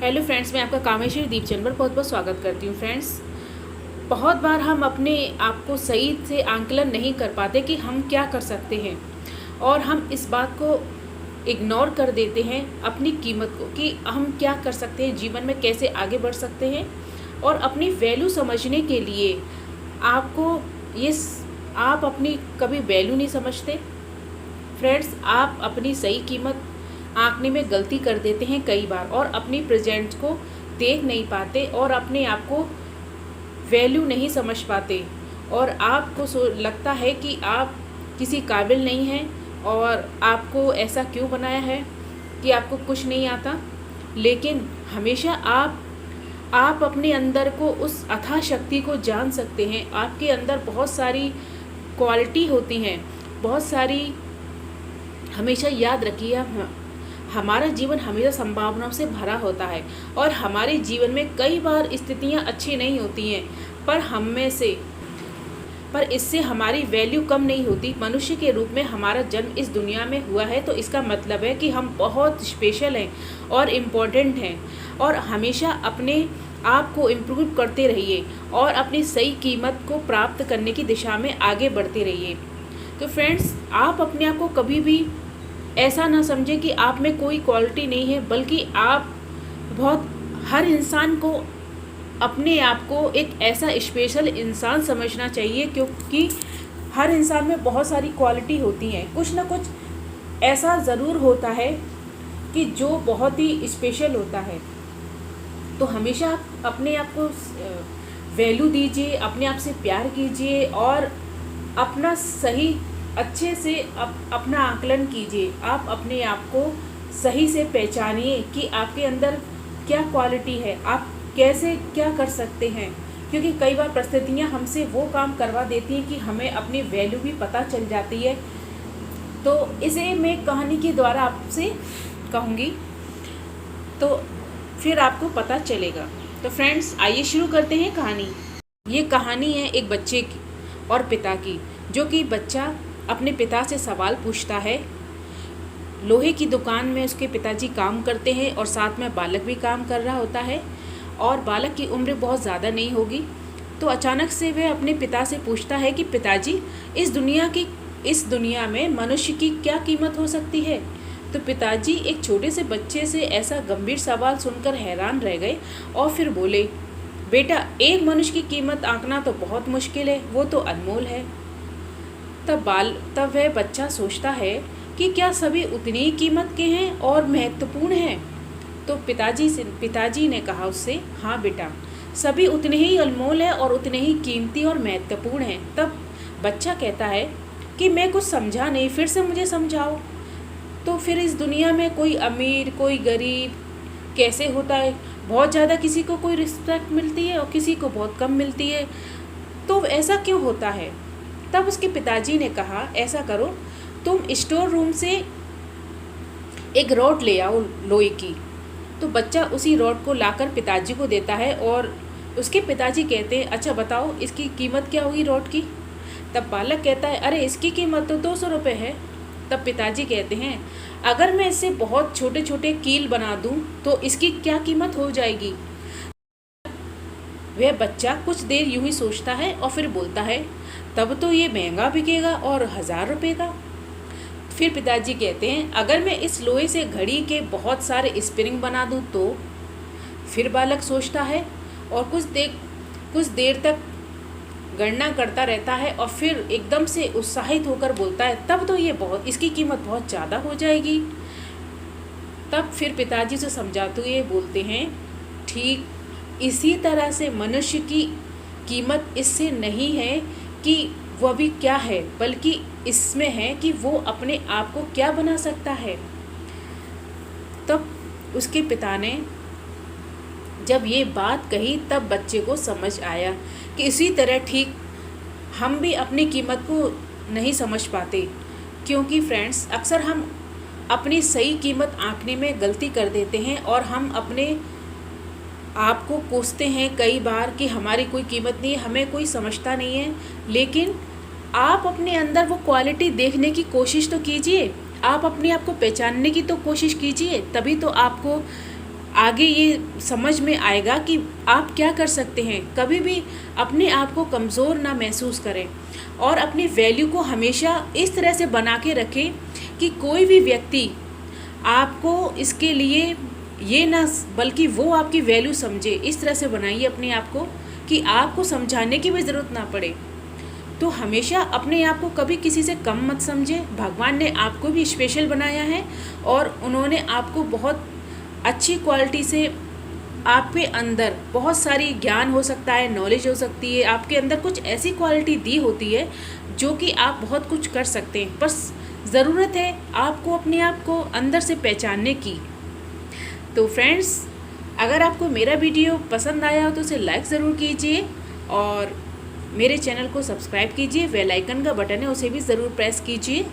Hello friends, मैं आपका कामेश्वरी दीपचंद पर बहुत बहुत स्वागत करती हूँ। फ्रेंड्स, बहुत बार हम अपने आप को सही से आंकलन नहीं कर पाते कि हम क्या कर सकते हैं, और हम इस बात को इग्नोर कर देते हैं अपनी कीमत को कि हम क्या कर सकते हैं, जीवन में कैसे आगे बढ़ सकते हैं। और अपनी वैल्यू समझने के लिए आपको ये आप अपनी कभी वैल्यू नहीं समझते। फ्रेंड्स, आप अपनी सही कीमत आंकने में गलती कर देते हैं कई बार, और अपनी प्रेजेंट को देख नहीं पाते और अपने आप को वैल्यू नहीं समझ पाते, और आपको लगता है कि आप किसी काबिल नहीं हैं और आपको ऐसा क्यों बनाया है कि आपको कुछ नहीं आता। लेकिन हमेशा आप अपने अंदर को, उस अथाह शक्ति को जान सकते हैं। आपके अंदर बहुत सारी क्वालिटी होती हैं, बहुत सारी। हमेशा याद रखिए, हमारा जीवन हमेशा संभावनाओं से भरा होता है, और हमारे जीवन में कई बार स्थितियां अच्छी नहीं होती हैं, पर इससे हमारी वैल्यू कम नहीं होती। मनुष्य के रूप में हमारा जन्म इस दुनिया में हुआ है, तो इसका मतलब है कि हम बहुत स्पेशल हैं और इम्पोर्टेंट हैं। और हमेशा अपने आप को इम्प्रूव करते रहिए और अपनी सही कीमत को प्राप्त करने की दिशा में आगे बढ़ते रहिए। तो फ्रेंड्स, आप अपने आप को कभी भी ऐसा ना समझें कि आप में कोई क्वालिटी नहीं है, बल्कि आप हर इंसान को अपने आप को एक ऐसा स्पेशल इंसान समझना चाहिए, क्योंकि हर इंसान में बहुत सारी क्वालिटी होती हैं। कुछ ना कुछ ऐसा ज़रूर होता है कि जो बहुत ही स्पेशल होता है। तो हमेशा आप अपने आप को वैल्यू दीजिए, अपने आप से प्यार कीजिए, और अपना सही अच्छे से अपना आकलन कीजिए। आप अपने आप को सही से पहचानिए कि आपके अंदर क्या क्वालिटी है, आप कैसे क्या कर सकते हैं। क्योंकि कई बार परिस्थितियाँ हमसे वो काम करवा देती हैं कि हमें अपनी वैल्यू भी पता चल जाती है। तो इसे मैं कहानी के द्वारा आपसे कहूँगी, तो फिर आपको पता चलेगा। तो फ्रेंड्स, आइए शुरू करते हैं कहानी। ये कहानी है एक बच्चे की और पिता की, जो कि बच्चा अपने पिता से सवाल पूछता है। लोहे की दुकान में उसके पिताजी काम करते हैं और साथ में बालक भी काम कर रहा होता है, और बालक की उम्र बहुत ज़्यादा नहीं होगी। तो अचानक से वह अपने पिता से पूछता है कि पिताजी, इस दुनिया में मनुष्य की क्या कीमत हो सकती है। तो पिताजी एक छोटे से बच्चे से ऐसा गंभीर सवाल सुनकर हैरान रह गए, और फिर बोले, बेटा, एक मनुष्य की कीमत आंकना तो बहुत मुश्किल है, वो तो अनमोल है। तब वह बच्चा सोचता है कि क्या सभी उतनी ही कीमत के हैं और महत्वपूर्ण हैं। तो पिताजी ने कहा उससे, हाँ बेटा, सभी उतने ही अनमोल है और उतने ही कीमती और महत्वपूर्ण हैं। तब बच्चा कहता है कि मैं कुछ समझा नहीं, फिर से मुझे समझाओ। तो फिर इस दुनिया में कोई अमीर कोई गरीब कैसे होता है? बहुत ज़्यादा किसी को कोई रिस्पेक्ट मिलती है और किसी को बहुत कम मिलती है, तो ऐसा क्यों होता है? तब उसके पिताजी ने कहा, ऐसा करो, तुम स्टोर रूम से एक रॉड ले आओ लोहे की। तो बच्चा उसी रॉड को लाकर पिताजी को देता है, और उसके पिताजी कहते हैं, अच्छा बताओ, इसकी कीमत क्या होगी रॉड की? तब बालक कहता है, अरे इसकी कीमत तो 200 रुपये है। तब पिताजी कहते हैं, अगर मैं इससे बहुत छोटे छोटे कील बना दूं तो इसकी क्या कीमत हो जाएगी? वह बच्चा कुछ देर यूं ही सोचता है और फिर बोलता है, तब तो ये महंगा बिकेगा और 1000 रुपये का। फिर पिताजी कहते हैं, अगर मैं इस लोहे से घड़ी के बहुत सारे स्प्रिंग बना दूं तो? फिर बालक सोचता है और कुछ देर तक गणना करता रहता है, और फिर एकदम से उत्साहित होकर बोलता है, तब तो इसकी कीमत बहुत ज़्यादा हो जाएगी। तब फिर पिताजी से समझाते हुए बोलते हैं, ठीक इसी तरह से मनुष्य की कीमत इससे नहीं है कि वह भी क्या है, बल्कि इसमें है कि वो अपने आप को क्या बना सकता है। तब उसके पिता ने जब ये बात कही, तब बच्चे को समझ आया कि इसी तरह ठीक हम भी अपनी कीमत को नहीं समझ पाते। क्योंकि फ्रेंड्स, अक्सर हम अपनी सही कीमत आंकने में गलती कर देते हैं, और हम अपने आप को कोसते हैं कई बार कि हमारी कोई कीमत नहीं है, हमें कोई समझता नहीं है। लेकिन आप अपने अंदर वो क्वालिटी देखने की कोशिश तो कीजिए, आप अपने आप को पहचानने की तो कोशिश कीजिए, तभी तो आगे ये समझ में आएगा कि आप क्या कर सकते हैं। कभी भी अपने आप को कमज़ोर ना महसूस करें और अपनी वैल्यू को हमेशा इस तरह से बना के रखें कि कोई भी व्यक्ति आपको इसके लिए ये ना, बल्कि वो आपकी वैल्यू समझे। इस तरह से बनाइए अपने आप को कि आपको समझाने की भी ज़रूरत ना पड़े। तो हमेशा अपने आप को कभी किसी से कम मत समझे। भगवान ने आपको भी स्पेशल बनाया है और उन्होंने आपको बहुत अच्छी क्वालिटी से, आपके अंदर बहुत सारी ज्ञान हो सकता है, नॉलेज हो सकती है, आपके अंदर कुछ ऐसी क्वालिटी दी होती है जो कि आप बहुत कुछ कर सकते हैं। बस ज़रूरत है आपको अपने आप को अंदर से पहचानने की। तो फ्रेंड्स, अगर आपको मेरा वीडियो पसंद आया हो तो उसे लाइक ज़रूर कीजिए और मेरे चैनल को सब्सक्राइब कीजिए। बेल आइकन का बटन है उसे भी ज़रूर प्रेस कीजिए।